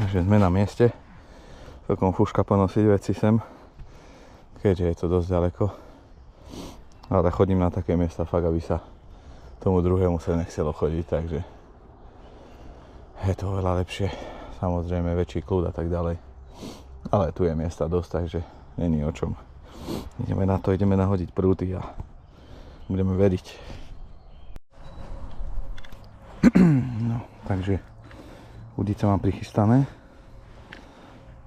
Takže sme na mieste. Celkom fúška ponosiť veci sem, keďže je to dosť ďaleko. Ale chodím na také miesta fakt, aby sa tomu druhému sa nechcelo chodiť, takže je to oveľa lepšie. Samozrejme väčší kľud a tak ďalej. Ale tu je miesta dosť, takže není o čom. Ideme na to, ideme nahodiť prúty a budeme veriť. No, takže udice mám prichystané.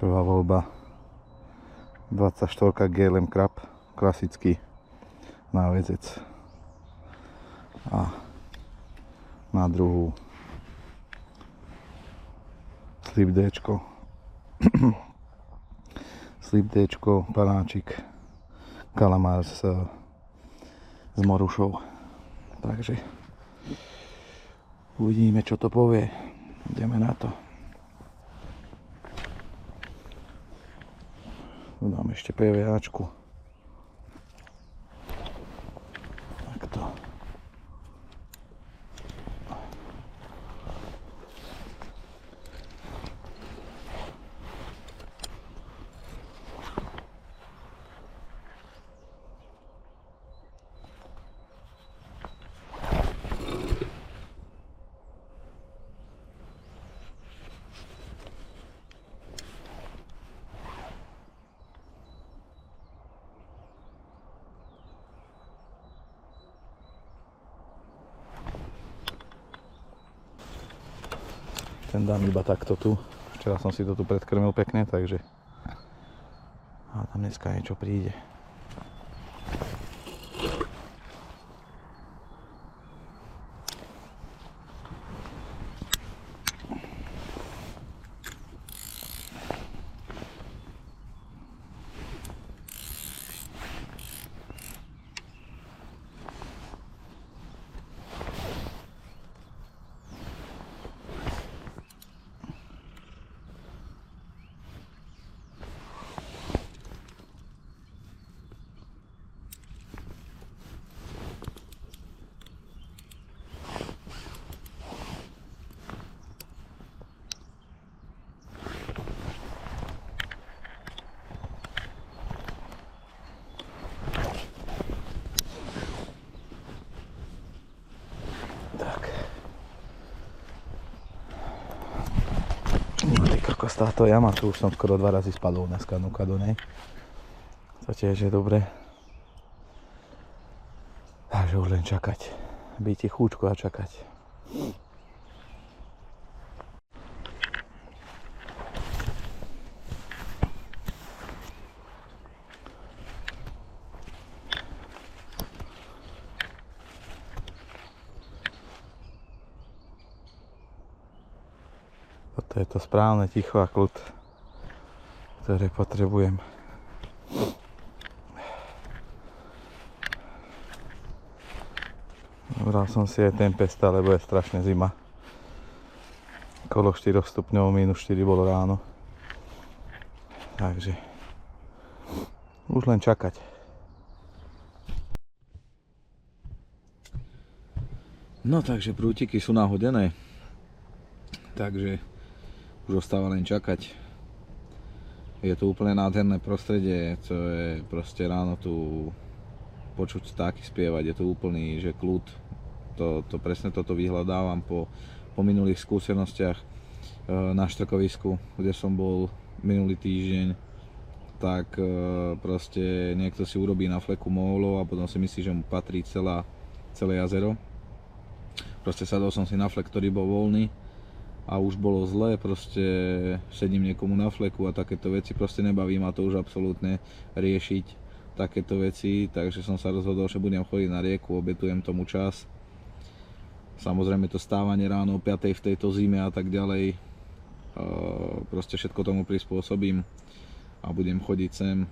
Prvá voľba 24 GLM Crab, klasický náväzec. A na druhú Slip Dčko. Slip Dčko, panáčik, kalamár s morušou. Takže uvidíme, čo to povie. Ideme na to. Tu dám ešte PVAčku. Takto. Ten dám iba takto tu. Včera som si to tu predkrmil pekne, takže a tam dneska niečo príde. Táto jama, tu už som skoro 2 razy spadol dneska do nej. To tiež je dobré. Takže už len čakať. Byť tichúčko a čakať. To je to správne ticho a kľud, ktoré potrebujem. Vybral som si aj Tempesta, lebo je strašne zima. Okolo 4 stupňov, minus 4 bolo ráno. Takže už len čakať. No takže prútiky sú nahodené. Takže už ostáva len čakať. Je to úplne nádherné prostredie, to je proste ráno tu počuť vtáky spievať, je to úplný, že kľud. To presne toto vyhľadávam po minulých skúsenostiach na Štrkovisku, kde som bol minulý týždeň, tak proste niekto si urobí na fleku mólo a potom si myslí, že mu patrí celé jazero. Proste sadol som si na flek, ktorý bol voľný, a už bolo zle, proste sedím niekomu na fleku a takéto veci, proste nebaví ma to už absolútne riešiť takéto veci, takže som sa rozhodol, že budem chodiť na rieku, obetujem tomu čas. Samozrejme to stávanie ráno o 5 v tejto zime a tak ďalej, proste všetko tomu prispôsobím a budem chodiť sem,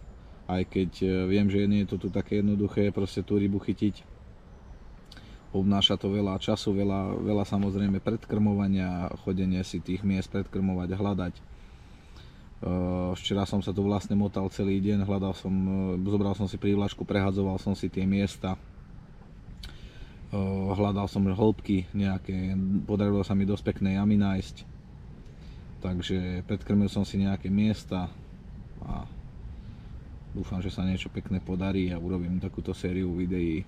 aj keď viem, že nie je to tu také jednoduché, proste tú rybu chytiť. Obnáša to veľa času, veľa samozrejme predkrmovania, chodenie si tých miest predkrmovať, hľadať. Včera som sa tu vlastne motal celý deň, zobral som si prívlačku, prehadzoval som si tie miesta. Hľadal som hĺbky nejaké, podarilo sa mi dosť pekné jamy nájsť. Takže predkrmil som si nejaké miesta a dúfam, že sa niečo pekné podarí a urobím takúto sériu videí.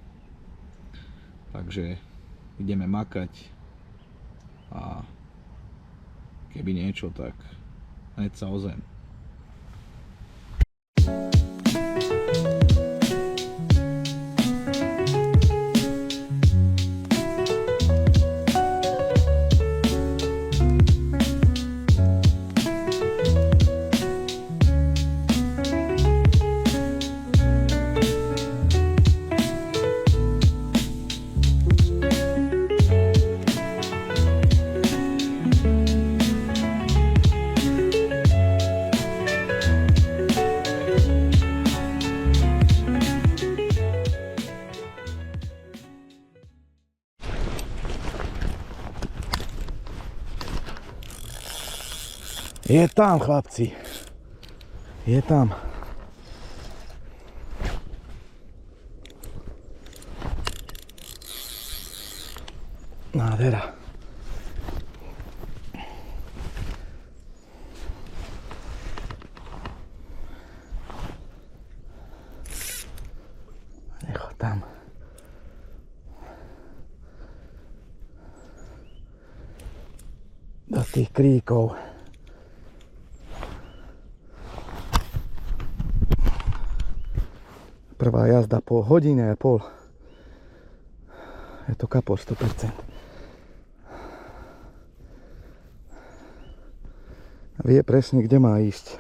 Takže ideme makať a keby niečo, tak hneď sa ozvem. Je tam, chlapci. Je tam. Nádhera. Nechod tam. Do tých kríkov. Prvá jazda po hodine a pol. Je to kapor 100%. Vie presne, kde má ísť.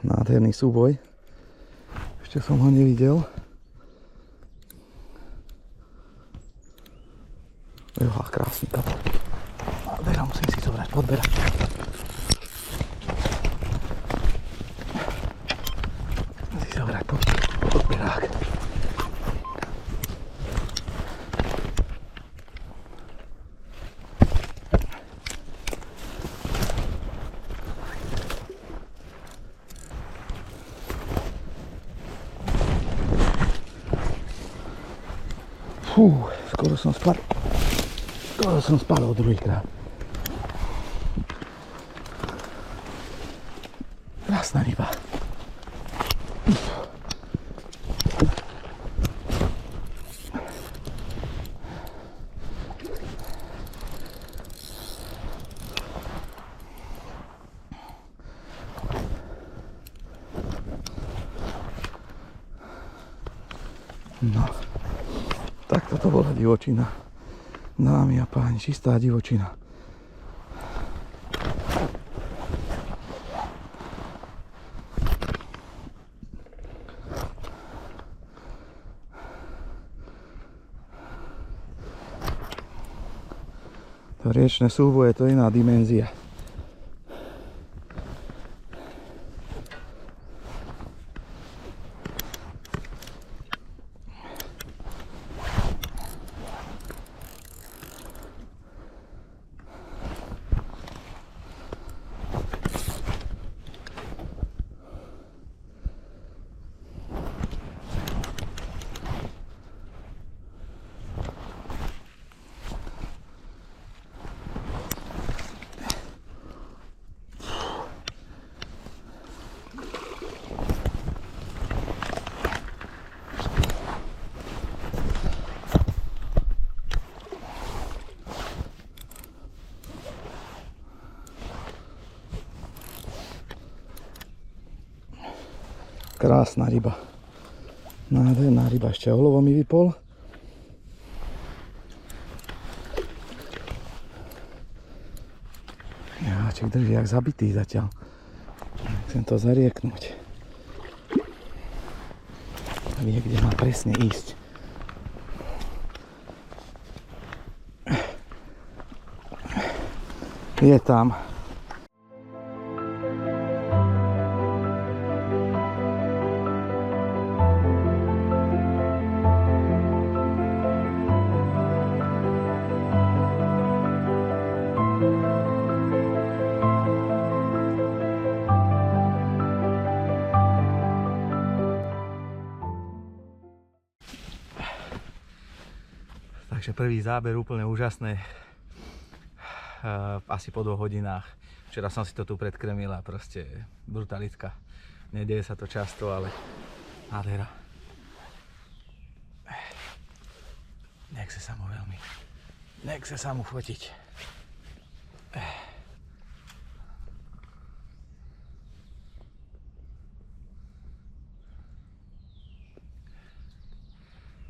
Nádherný súboj. Ešte som ho nevidel. Joha, krásny kapor. Nádhera, musím si zobrať podberať. Musím si zobrať podberák. Skoro som spadol druhýkrát. Krásna ryba. No. Tak toto bola divočina. Dámy a páni, čistá divočina. To riečne súboje, to je iná dimenzia. Krásna ryba. Nádherná ryba. Ešte olovo mi vypol. Jáček drží jak zabitý zatiaľ. Chcem to zarieknúť. Vie, kde má presne ísť. Je tam. Takže prvý záber úplne úžasné, asi po 2 hodinách. Včera som si to tu predkrmil a proste brutalitka. Nedieje sa to často, ale nádhera. Nechce sa mu veľmi. Nechce sa mu fotiť.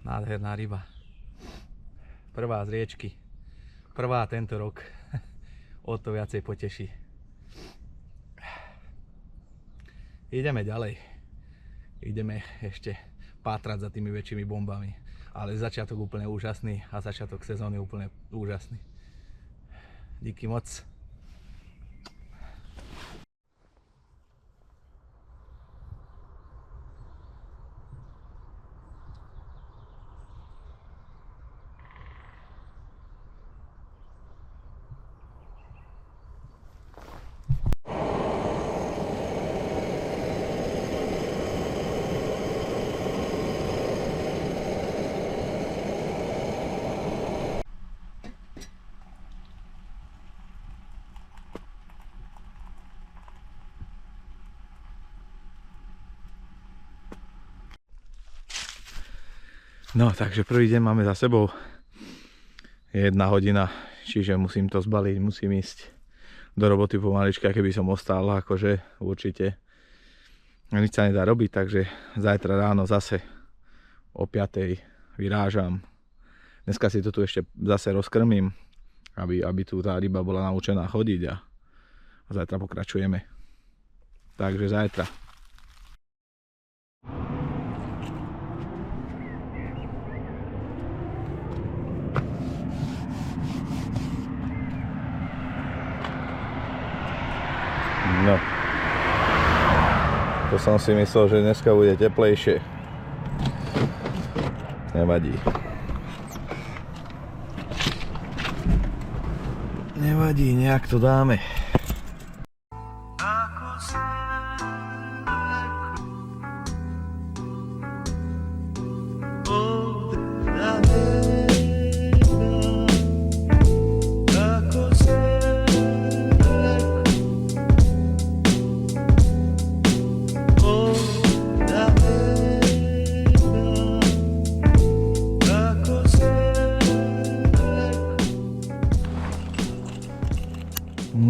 Nádherná ryba. Prvá z riečky. Prvá tento rok. O to viacej poteší. Ideme ďalej. Ideme ešte pátrať za tými väčšími bombami. Ale začiatok úplne úžasný a začiatok sezóny úplne úžasný. Díky moc. No, takže prvý deň máme za sebou. Je 1 hodina, čiže musím to zbaliť, musím ísť do roboty pomaličky, keby som ostal, akože určite nič sa nedá robiť, takže zajtra ráno zase o 5:00 vyrážam. Dneska si to tu ešte zase rozkrmím, aby tu tá ryba bola naučená chodiť a zajtra pokračujeme. Takže zajtra. No, to som si myslel, že dneska bude teplejšie. Nevadí. Nevadí, nejak to dáme.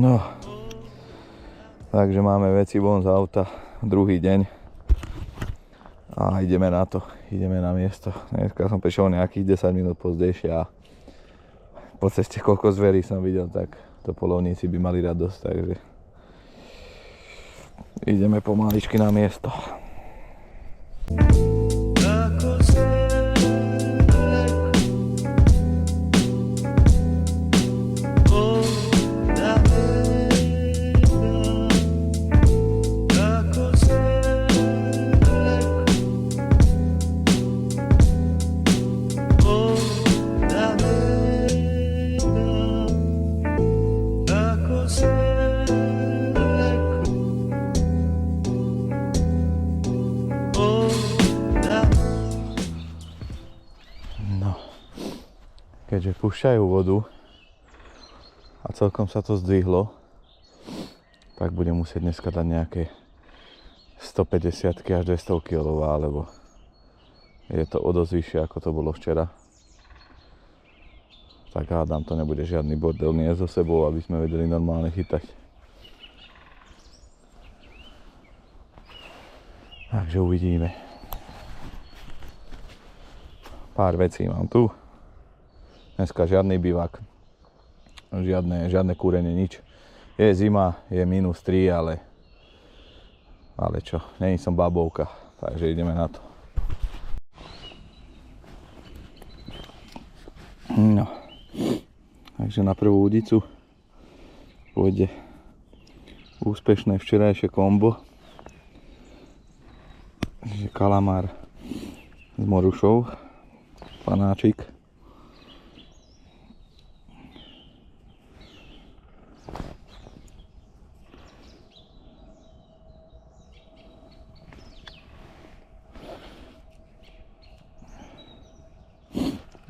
No, takže máme veci von z auta, druhý deň a ideme na to, ideme na miesto. Dneska som prišiel nejakých 10 minút pozdejšie a po ceste koľko zverí som videl, tak to polovníci by mali radosť, takže ideme pomaličky na miesto. Keďže púšťajú vodu a celkom sa to zdvihlo, tak budem musieť dneska dať nejaké 150 až 200 kg, alebo je to o dosť vyššie, ako to bolo včera. Tak hádam, to nebude žiadny bordel nie so sebou, aby sme vedeli normálne chytať. Takže uvidíme. Pár vecí mám tu. Dneska žiadny bivak, žiadne kúrenie, nič. Je zima, je -3, ale čo, není som babovka, takže ideme na to. No, takže na prvú udicu pôjde úspešné včerajšie kombo. Kalamár s morušou, panáčik.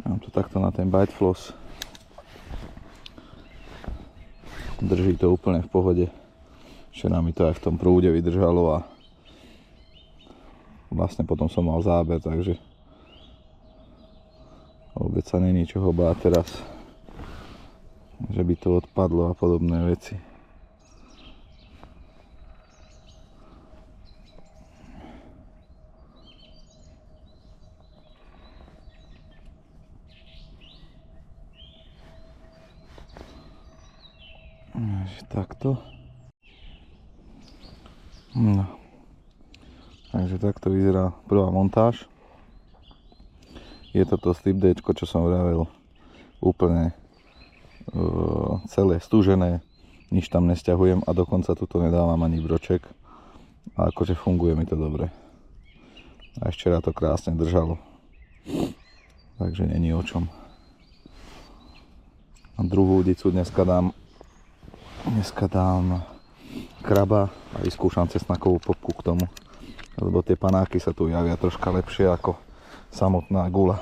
Mám to takto na ten bite floss. Drží to úplne v pohode. Včera mi to aj v tom prúde vydržalo a vlastne potom som mal záber, takže vôbec sa není čoho báť teraz, že by to odpadlo a podobné veci. Takto. No. Takže takto vyzerá prvá montáž. Je toto slip D-čko, čo som vravel, úplne celé stúžené, nič tam nesťahujem a dokonca tuto nedávam ani broček. A akože funguje mi to dobre. A ešte raz to krásne držalo. Takže není o čom. A druhú udicu dneska dám kraba a vyskúšam cesnakovú popku k tomu, lebo tie panáky sa tu javia troška lepšie ako samotná gula.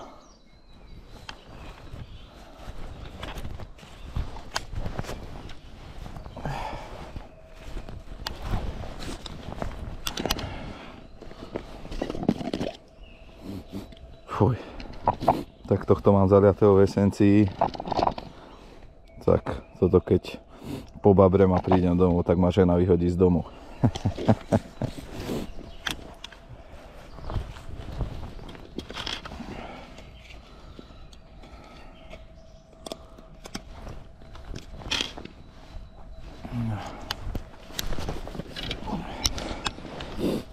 Fuj. Tak tohto mám zaliatého v esencii. Tak toto keď po babrem a prídem domov, tak ma žena vyhodí z domu.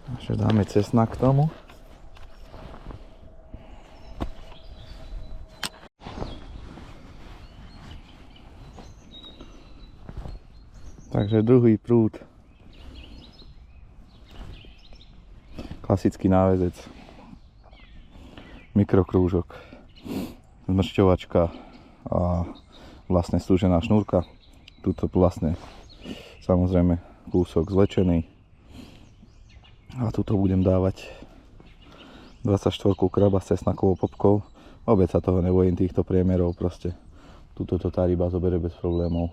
Takže dáme cesnak k tomu. Takže druhý prúd. Klasický náväzec. Mikrokrúžok. Zmršťovačka a vlastne stúžená šnúrka. Tuto vlastne samozrejme kúsok zlečený. A tuto budem dávať 24 kraba s cesnakovou popkou. Vôbec sa toho nebojím, týchto priemerov proste. Tuto to tá ryba zoberie bez problémov.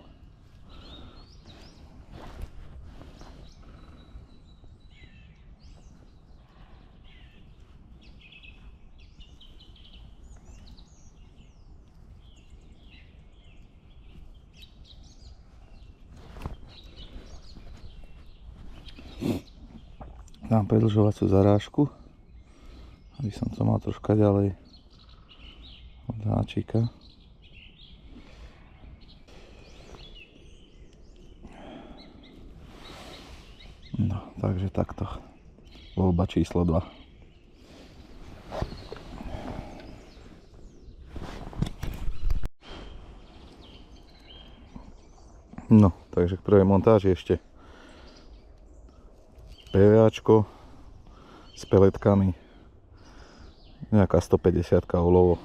Dám predĺžovacú zarážku, aby som to mal troška ďalej od háčika. No, takže takto. Voľba číslo 2. No, takže k prvej montáži ešte PVAčko s peletkami, nejaká 150 olovo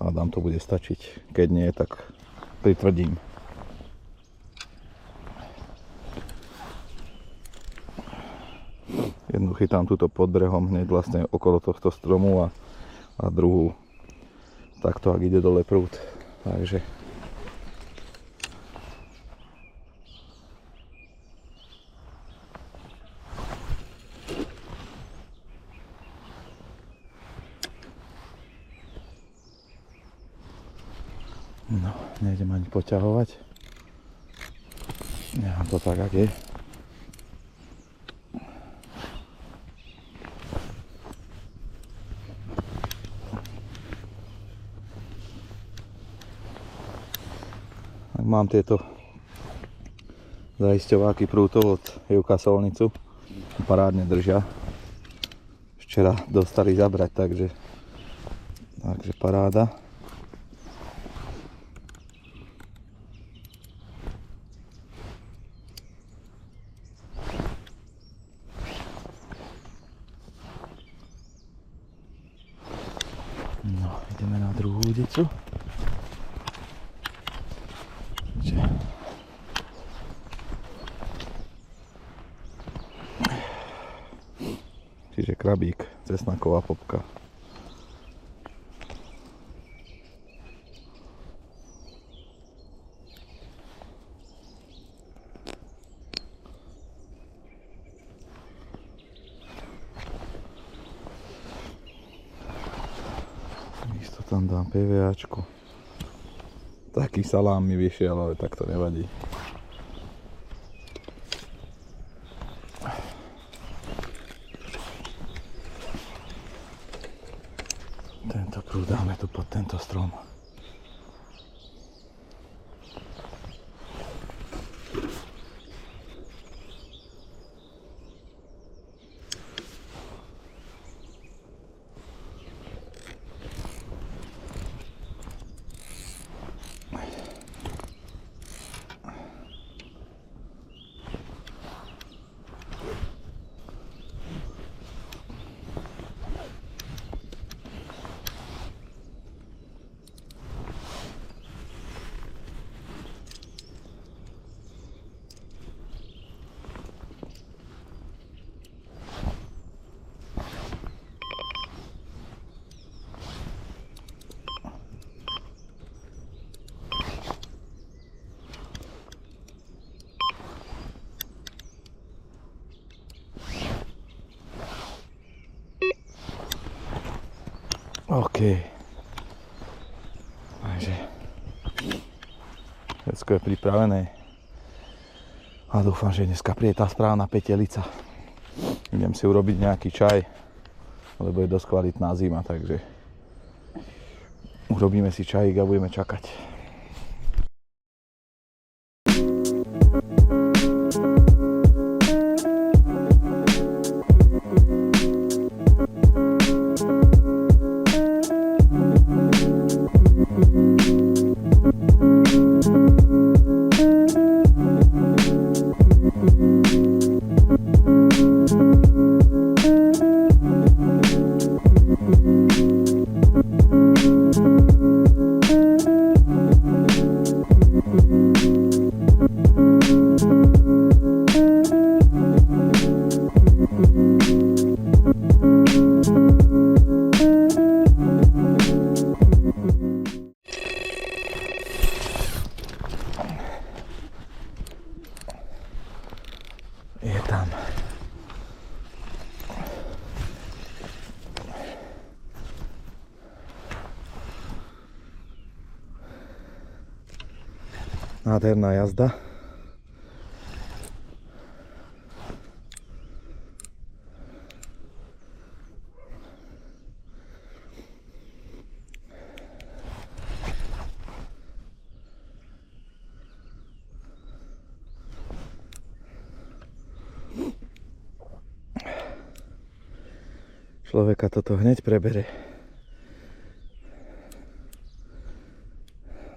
a dám to bude stačiť, keď nie, tak pritvrdím. Jednu chytám tuto pod brehom hneď vlastne okolo tohto stromu a druhú takto, ak ide dole prúd, takže no, nejdem ani poťahovať. Nechám to tak, ak je. Ak mám tieto zaisťováky prútov od Juka Solnicu, parádne držia. Včera dostali zabrať, takže paráda. No, ideme na druhú udicu. Čiže krabík, cesnaková popka. Isto tam dám PVAčku. Taký salám mi vyšiel, ale tak to nevadí. Tento prúd dáme tu pod tento strom. OK. Takže všetko je pripravené. A dúfam, že dneska príde tá správna petelica. Idem si urobiť nejaký čaj, lebo je dosť kvalitná zima, takže urobíme si čajík a budeme čakať. Je tam. Nádherná jazda. Človeka toto hneď prebere.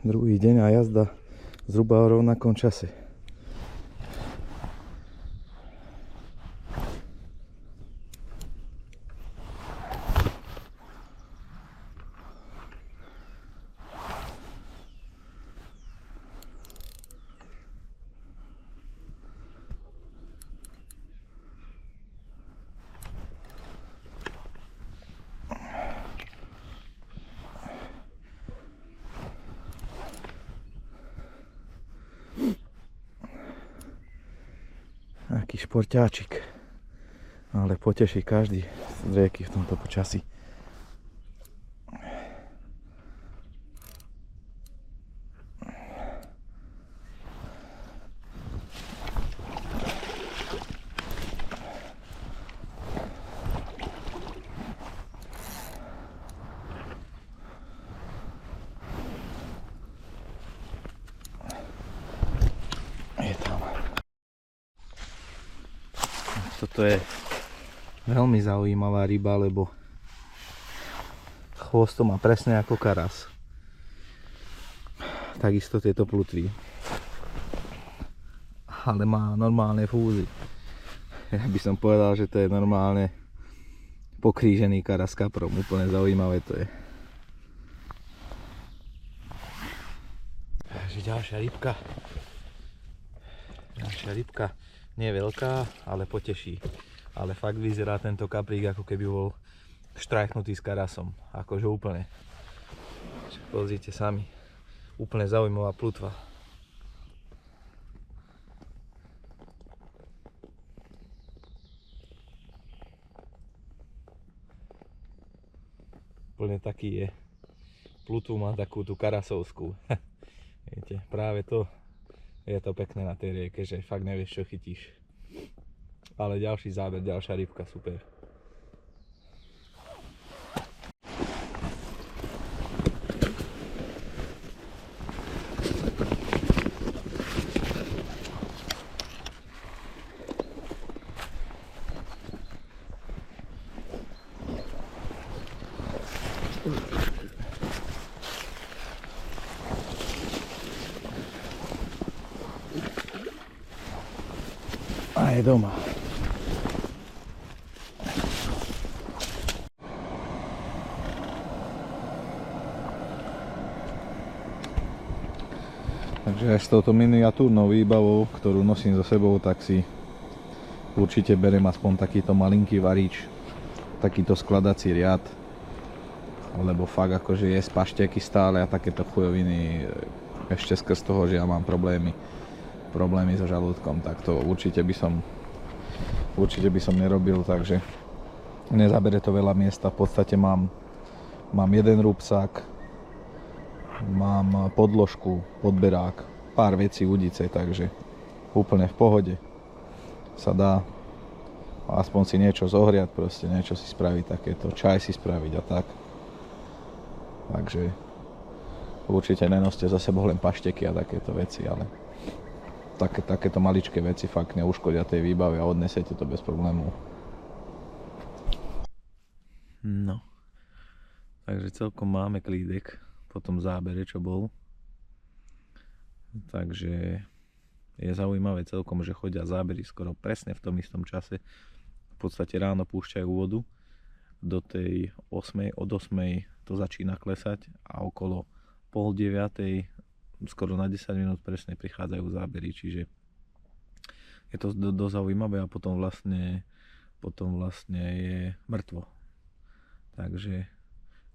Druhý deň a jazda zhruba o rovnakom čase. Aký šporťáčik, ale poteší každý z rieky v tomto počasí. Toto je veľmi zaujímavá ryba, lebo chvostom má presne ako karas. Takisto tieto plutví. Ale má normálne fúzy. Ja by som povedal, že to je normálne pokrížený karas kaprom. Úplne zaujímavé to je. Takže ďalšia rybka. Ďalšia rybka. Nie veľká, ale poteší. Ale fakt vyzerá tento kaprík, ako keby bol štrajchnutý s karasom. Akože úplne. Pozrite sami. Úplne zaujímavá plutva. Úplne taký je. Plutvu má takú tú karasovskú. Viete, práve to je to pekné na tej rieke, že fakt nevieš, čo chytíš. Ale ďalší záber, ďalšia rybka, super. A je doma. Takže aj s touto miniatúrnou výbavou, ktorú nosím so sebou, tak si určite berem aspoň takýto malinký varíč, takýto skladací riad, lebo fakt akože jesť pašteky stále a takéto chujoviny ešte skrz toho, že ja mám problémy so žalúdkom, tak to určite by som nerobil, takže nezabere to veľa miesta. V podstate mám jeden rúbsák, mám podložku, podberák, pár vecí, udice, takže úplne v pohode sa dá aspoň si niečo zohriať, proste niečo si spraviť takéto, čaj si spraviť a tak. Takže určite nenoste za sebou len pašteky a takéto veci, ale takéto maličké veci fakt neuškodia tej výbave a odnesete to bez problémov. No, takže celkom máme klídek po tom zábere, čo bol. Takže je zaujímavé celkom, že chodia zábery skoro presne v tom istom čase. V podstate ráno púšťajú vodu, do tej 8, od 8 to začína klesať a okolo 8:30 skoro na 10 minút presne prichádzajú zábery, čiže je to dosť zaujímavé a potom vlastne je mŕtvo. Takže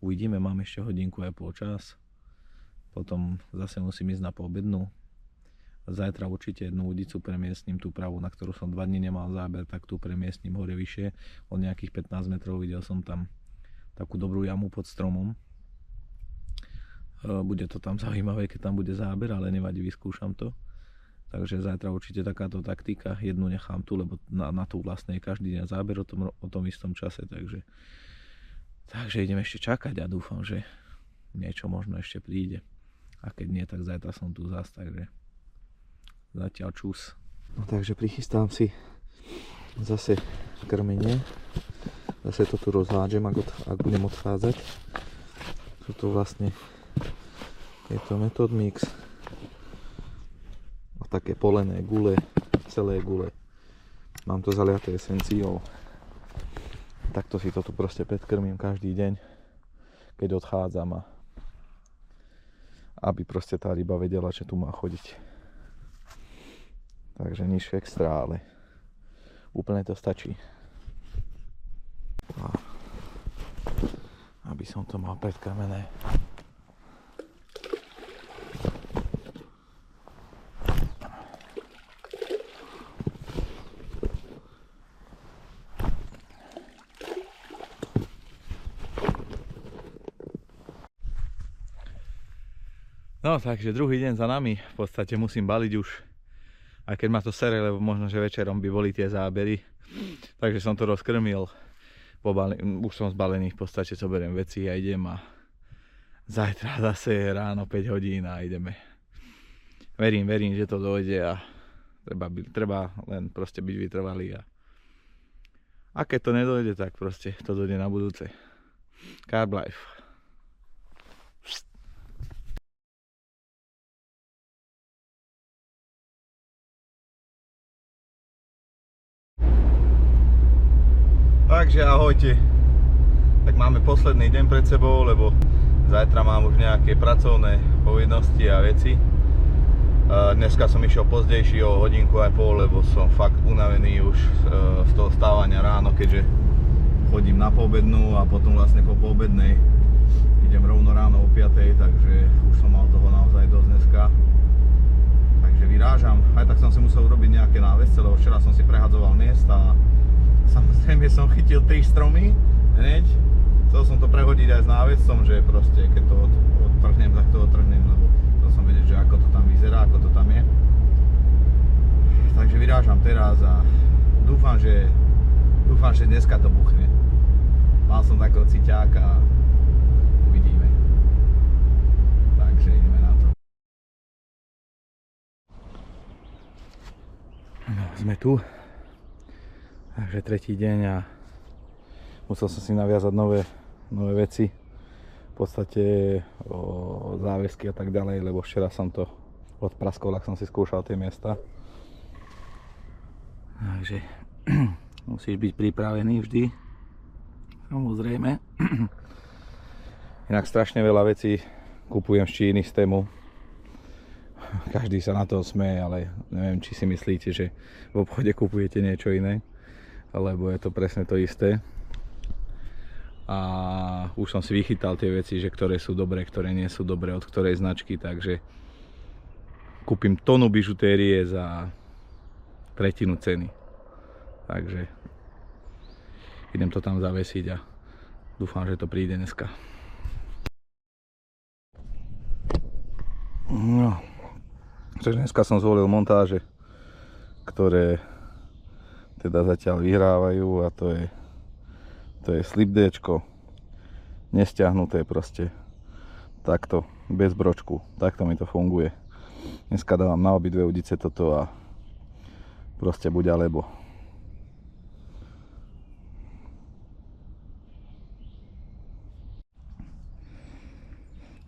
uvidíme, mám ešte hodinku aj pol čas, potom zase musím ísť na poobednú. Zajtra určite jednu udicu premiestním, tú pravú, na ktorú som 2 dní nemal záber, tak tu premiestním hore vyššie, o nejakých 15 metrov, videl som tam takú dobrú jamu pod stromom. Bude to tam zaujímavé, keď tam bude záber, ale nevadí, vyskúšam to. Takže zajtra určite takáto taktika, jednu nechám tu, lebo na tú vlastne je každý deň záber o tom istom čase, takže idem ešte čakať a dúfam, že niečo možno ešte príde. A keď nie, tak zajtra som tu zás, takže zatiaľ čus. No takže prichystám si zase krmenie, zase to tu rozhádžem, ak budem odchádzať. Sú to vlastne je to Method Mix a také polené gule, celé gule. Mám to zaliaté esenciou. Takto si to tu proste predkrmím každý deň, keď odchádzam, a aby proste tá ryba vedela, že tu má chodiť. Takže nič extra, ale úplne to stačí. A aby som to mal predkrmené. No takže druhý deň za nami, v podstate musím baliť už, aj keď ma to sere, lebo možno, že večerom by boli tie zábery. Takže som to rozkrmil, už som zbalený, v podstate zoberiem veci a idem, a zajtra zase ráno 5 hodín a ideme. Verím, že to dojde a treba len proste byť vytrvalý, a keď to nedojde, tak proste to dojde na budúce. Carb Life. Takže ahojte, tak máme posledný deň pred sebou, lebo zajtra mám už nejaké pracovné povinnosti a veci. Dneska som išiel pozdejší o hodinku aj pol, lebo som fakt unavený už z toho stávania ráno, keďže chodím na poobednú a potom vlastne po poobednej idem rovno ráno o 5, takže už som mal toho naozaj dosť dneska. Takže vyrážam. Aj tak som si musel urobiť nejaké návesce, lebo včera som si prehadzoval miesta a samozrejme som chytil 3 stromy hneď. Chcel som to prehodiť aj s návescom, že proste keď to odtrhnem, tak to odtrhnem, lebo chcel som vedieť, že ako to tam vyzerá, ako to tam je. Takže vyrážam teraz a dúfam, že dneska to buchne. Mal som takého ciťáka a uvidíme. Takže ideme na to. No, sme tu. Takže tretí deň a musel som si naviazať nové veci. V podstate o záväzky a tak ďalej, lebo včera som to odpraskol, ak som si skúšal tie miesta. Takže musíš byť pripravený vždy. Samozrejme. Inak strašne veľa vecí kupujem z Číny, z Temu. Každý sa na to smeje, ale neviem, či si myslíte, že v obchode kupujete niečo iné, lebo je to presne to isté. A už som si vychytal tie veci, že ktoré sú dobré, ktoré nie sú dobré, od ktorej značky, takže kúpim tonu bižutérie za tretinu ceny. Takže idem to tam zavesiť a dúfam, že to príde dneska. No, takže dneska som zvolil montáže, ktoré teda zatiaľ vyhrávajú, a to je slipdéčko, nestiahnuté proste, takto, bez bročku, takto mi to funguje. Dneska dávam na obidve udice toto a proste buď alebo.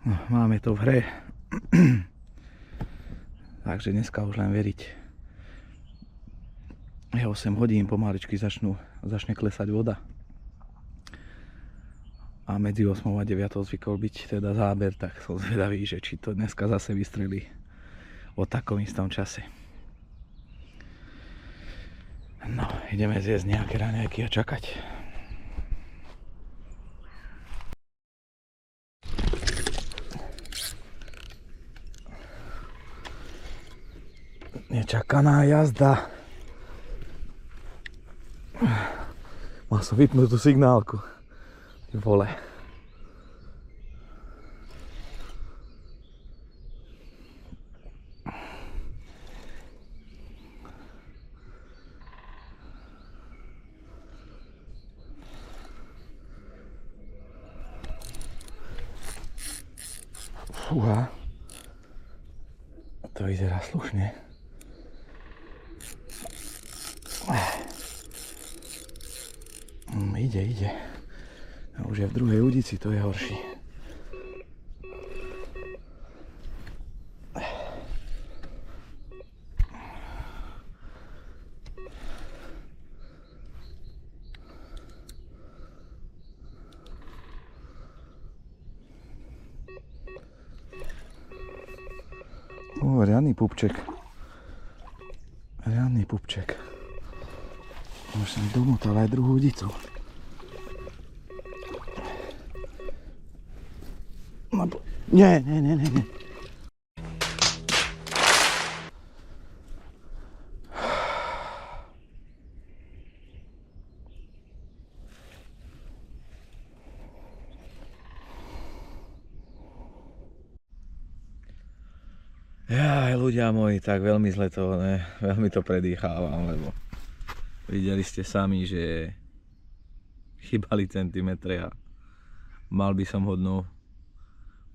No, máme to v hre, takže dneska už len veriť. Je 8 hodín, pomaličky začne klesať voda. A medzi 8 a 9 zvykol byť teda záber, tak som zvedavý, že či to dneska zase vystrelí o takom istom čase. No, ideme zjesť nejaké raňajky a čakať. Nečakaná jazda. Mal som vypnúť tú signálku. Vole. Fúha. To vyzerá slušne. Ide. A už je v druhej udici, to je horší. Riadny pupček. Už som domotal aj druhú udicu. Nie. Jaj, ľudia moji, tak veľmi zle to, ne? Veľmi to predýchávam, lebo videli ste sami, že chýbali centimetre a mal by som hodnú.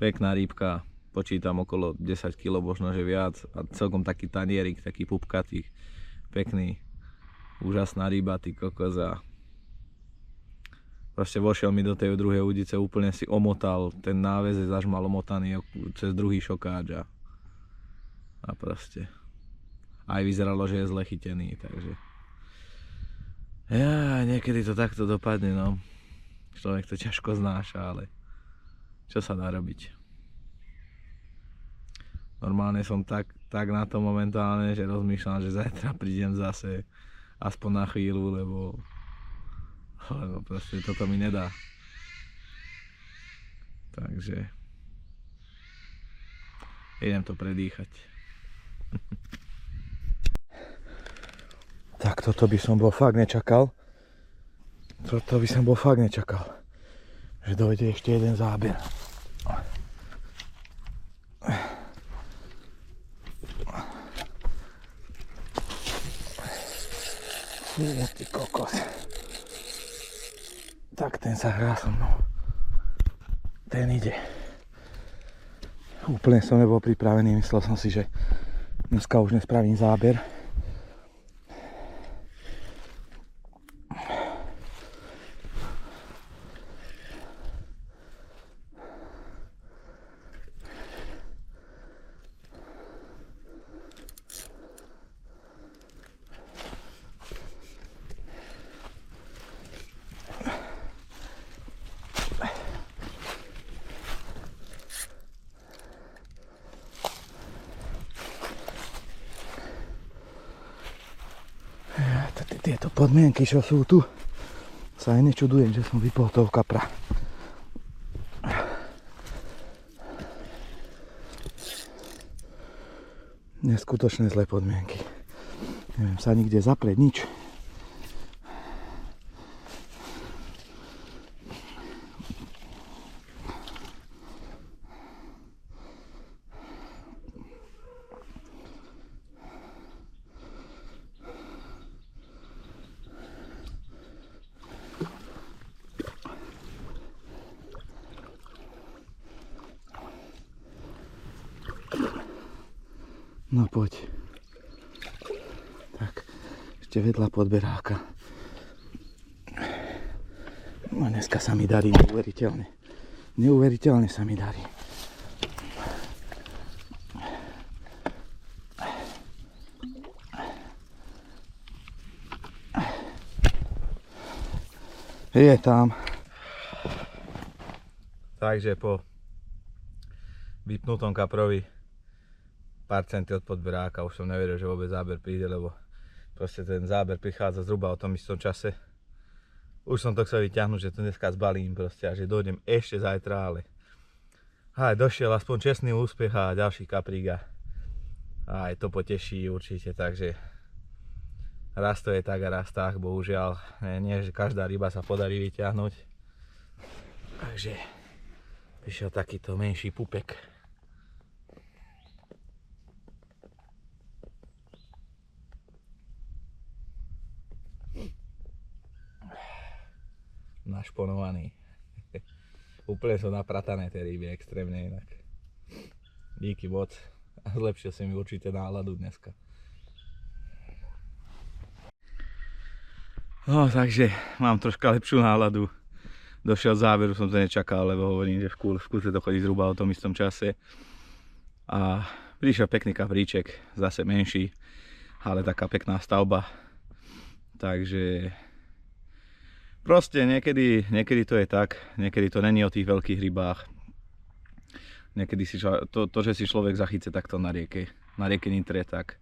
Pekná rýbka, počítam okolo 10 kg, možno že viac, a celkom taký tanierik, taký pupkatý, pekný, úžasná ryba, ty kokos, a proste vošiel mi do tej druhej udice, úplne si omotal, ten náväzec až mal omotaný cez druhý šokáč a proste aj vyzeralo, že je zle chytený, takže niekedy to takto dopadne, no. Človek to ťažko znáša, ale čo sa dá robiť? Normálne som tak na to momentálne, že rozmýšľam, že zajtra prídem zase aspoň na chvíľu, lebo proste toto mi nedá. Takže idem to predýchať. Tak toto by som bol fakt nečakal. Že dojde ešte jeden záber. Ty kokos. Tak ten sa hrá so mnou. Ten ide. Úplne som nebol pripravený, myslel som si, že dneska už nespravím záber. Tieto podmienky, čo sú tu, sa aj nečudujem, že som vypol toho kapra. Neskutočné zlé podmienky. Neviem sa nikde zaprieť, nič. No poď. Tak, ešte vedľa podberáka. No dneska sa mi darí neuveriteľne. Neuveriteľne sa mi darí. Je tam. Takže po vypnutom kaprovi pár centy od podberáka už som neveril, že vôbec záber príde, lebo proste ten záber prichádza zhruba o tom istom čase. Už som to chcel vyťahnuť, že to dneska zbalím proste a že dojdem ešte zajtra, ale aj došiel aspoň čestný úspech a ďalší kaprík a aj to poteší určite, takže raz to je tak a raz tak, bohužiaľ nie, že každá ryba sa podarí vyťahnuť. Takže prišiel takýto menší pupek. Našponovaný. Úplne som napratané tej ryby, extrémne inak. Díky moc. Zlepšil si mi určite náladu dneska. No takže mám troška lepšiu náladu. Došiel z záberu, som to nečakal, lebo hovorím, že v kúse to chodí zhruba o tom istom čase. A prišiel pekný kapríček, zase menší, ale taká pekná stavba. Takže proste niekedy to je tak, niekedy to není o tých veľkých rybách. Niekedy si to, že si človek zachyce takto na rieke Nitre, tak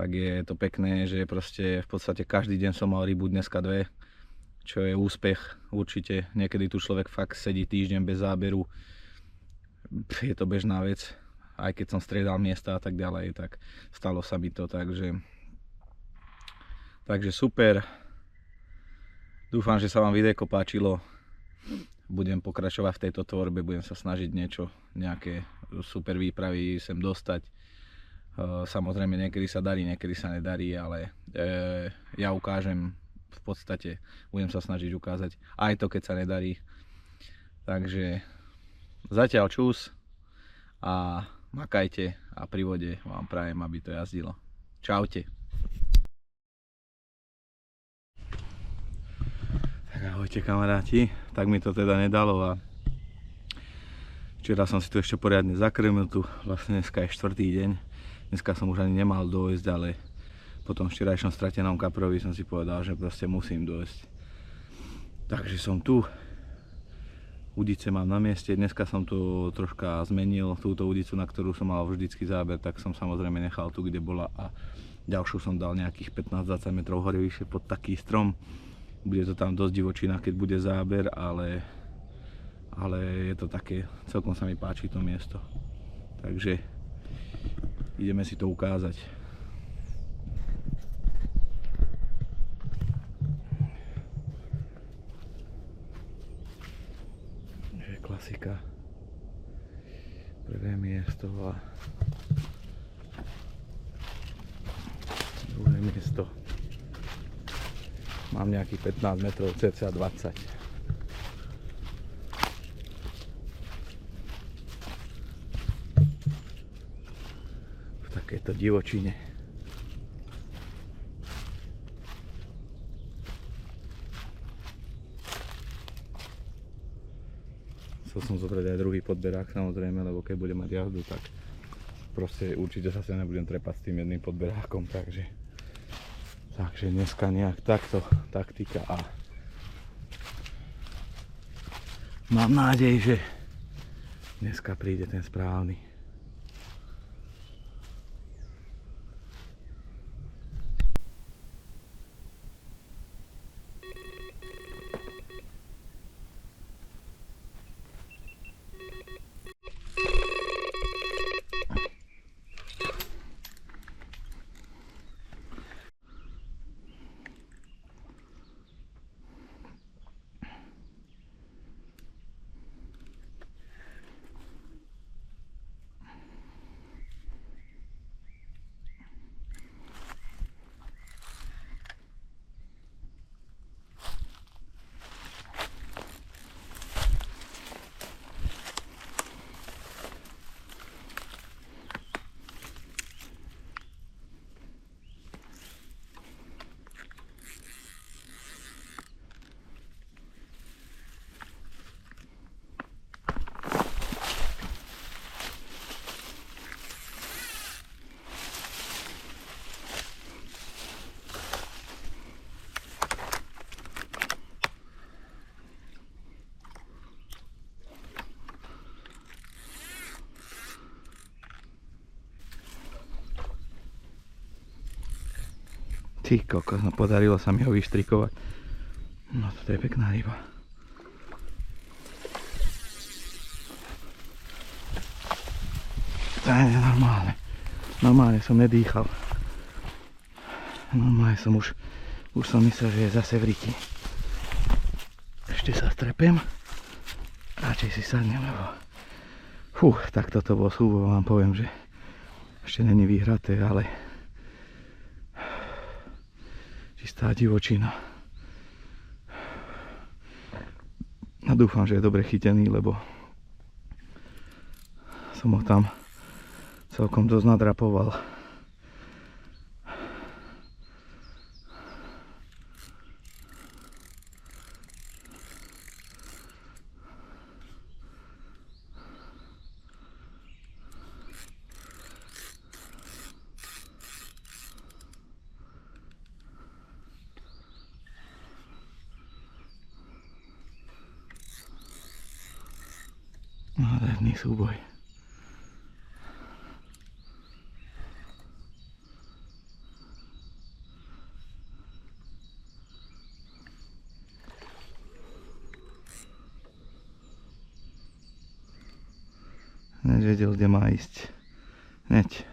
je to pekné, že proste v podstate každý deň som mal rybu, dneska 2, čo je úspech určite. Niekedy tu človek fakt sedí týždeň bez záberu, je to bežná vec, aj keď som striedal miesta a tak ďalej, tak stalo sa mi to, takže super. Dúfam, že sa vám videjko páčilo. Budem pokračovať v tejto tvorbe, budem sa snažiť nejaké super výpravy sem dostať. Samozrejme niekedy sa darí, niekedy sa nedarí, ale ja ukážem, v podstate budem sa snažiť ukázať aj to, keď sa nedarí. Takže zatiaľ čus a makajte a pri vode vám prajem, aby to jazdilo. Čaute. Ahojte kamaráti, tak mi to teda nedalo a včera som si tu ešte poriadne zakrmil, tu vlastne dneska je 4. deň, dneska som už ani nemal dojsť, ale po tom včerajšom stratenom kaprovi som si povedal, že proste musím dojsť. Takže som tu Udice mám na mieste, dneska som tu troška zmenil túto udicu, na ktorú som mal vždycky záber, tak som samozrejme nechal tu, kde bola, a ďalšiu som dal nejakých 15-20 metrov hore vyššie pod taký strom. Bude to tam dosť divočina, keď bude záber, ale je to také, celkom sa mi páči to miesto. Takže ideme si to ukázať. Klasika. Prvé miesto a druhé miesto. Mám nejakých 15 metrov, cca 20. V takejto divočine. Chcel som zobrať aj druhý podberák, samozrejme, lebo keď budem mať jazdu, tak proste určite sa nebudem trepať s tým jedným podberákom, takže dneska nejak takto taktika a mám nádej, že dneska príde ten správny. Ty kokos, no podarilo sa mi ho vyštrikovať. No toto je pekná ryba. To je normálne. Normálne som nedýchal. Normálne som už som myslel, že je zase v riti. Ešte sa strepem. Radšej si sadnem, lebo... tak toto bol súboj, vám poviem, že ešte není vyhraté, ale... čistá divočina. A dúfam, že je dobre chytený, lebo som ho tam celkom dosť nadrapoval. Nádherný súboj. Nevedel, kde má ísť. Hneď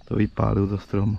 to vypálil do stromu.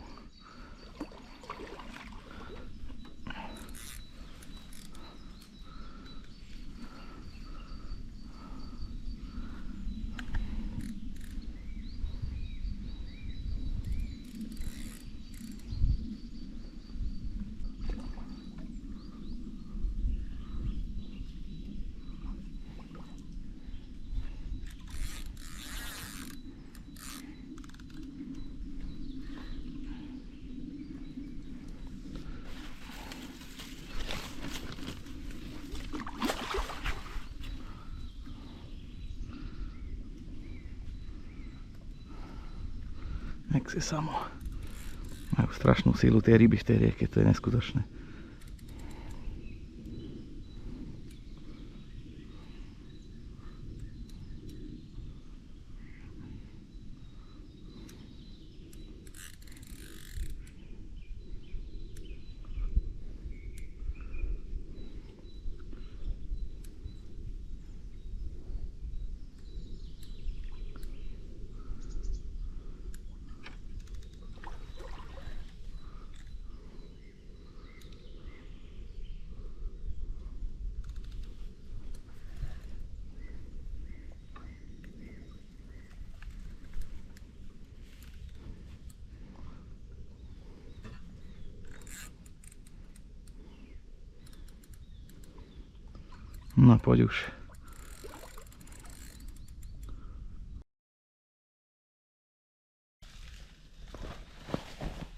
Jak si samo. Majú strašnú sílu tie ryby v tej rieke, to je neskutočné. No poď už.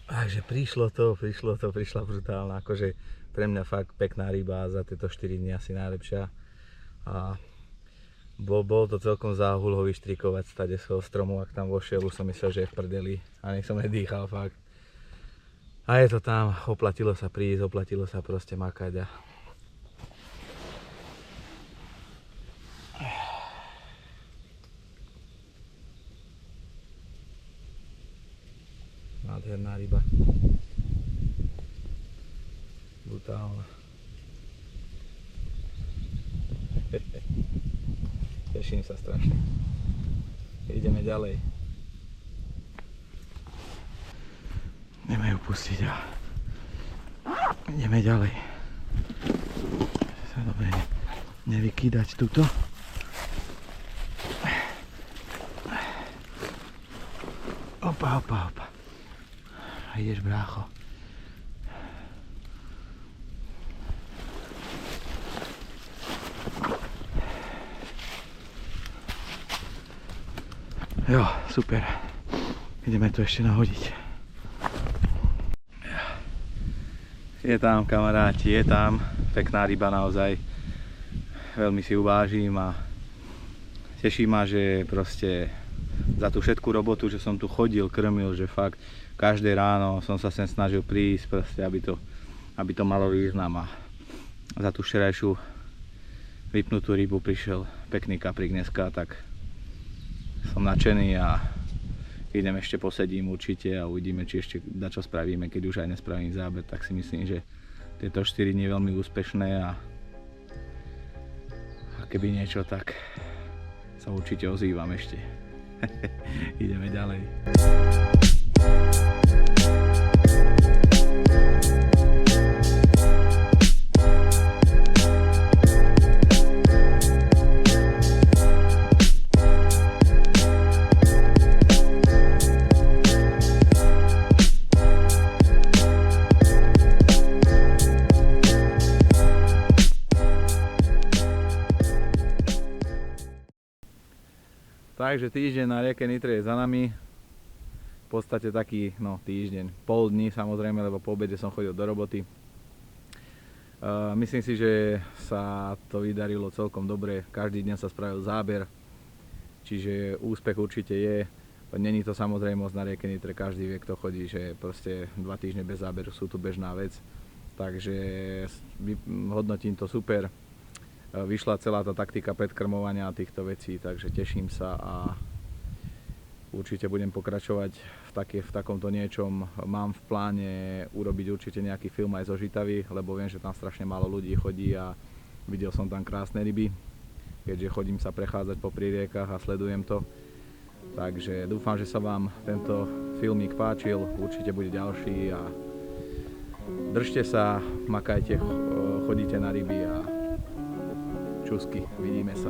Takže prišla brutálna, akože pre mňa fakt pekná ryba, za tieto 4 dni asi najlepšia. A bol to celkom záhul ho vyštrikovať stade z toho stromu, ak tam vošiel, už som myslel, že je v prdeli a nech som nedýchal fakt. A je to tam, oplatilo sa prísť, oplatilo sa proste makať a... Nádherná ryba. Brutálna. Teším sa strašne. Ideme ďalej. Ideme ju pustiť a ideme ďalej. Sa dobre nevykýdať tuto. Opa. A ideš, brácho. Jo, super. Ideme to ešte nahodiť. Je tam, kamaráti, je tam. Pekná ryba naozaj. Veľmi si ju vážim a teší ma, že proste za tú všetku robotu, že som tu chodil, krmil, že fakt každé ráno som sa sem snažil prísť, proste, aby to malo význam a za tú včerajšiu vypnutú rybu prišiel pekný kaprík dneska, tak som nadšený a idem ešte posedím určite a uvidíme, či ešte dačo spravíme, keď už aj nespravím záber, tak si myslím, že tieto 4 dni veľmi úspešné a keby niečo, tak sa určite ozývam ešte. Ideme ďalej. Takže týždeň na rieke Nitre je za nami. V podstate taký, týždeň, pol dní samozrejme, lebo po obede som chodil do roboty. Myslím si, že sa to vydarilo celkom dobre. Každý deň sa spravil záber, čiže úspech určite je. Není to samozrejmosť na rieke Nitre, každý vie, kto chodí, že proste 2 týždne bez záberu sú tu bežná vec. Takže hodnotím to super. Vyšla celá tá taktika predkrmovania a týchto vecí, takže teším sa a určite budem pokračovať v takomto niečom. Mám v pláne urobiť určite nejaký film aj zo Žitavy, lebo viem, že tam strašne málo ľudí chodí a videl som tam krásne ryby, keďže chodím sa prechádzať po riekach a sledujem to. Takže dúfam, že sa vám tento filmík páčil, určite bude ďalší a držte sa, makajte, chodíte na ryby a čusky, vidíme sa.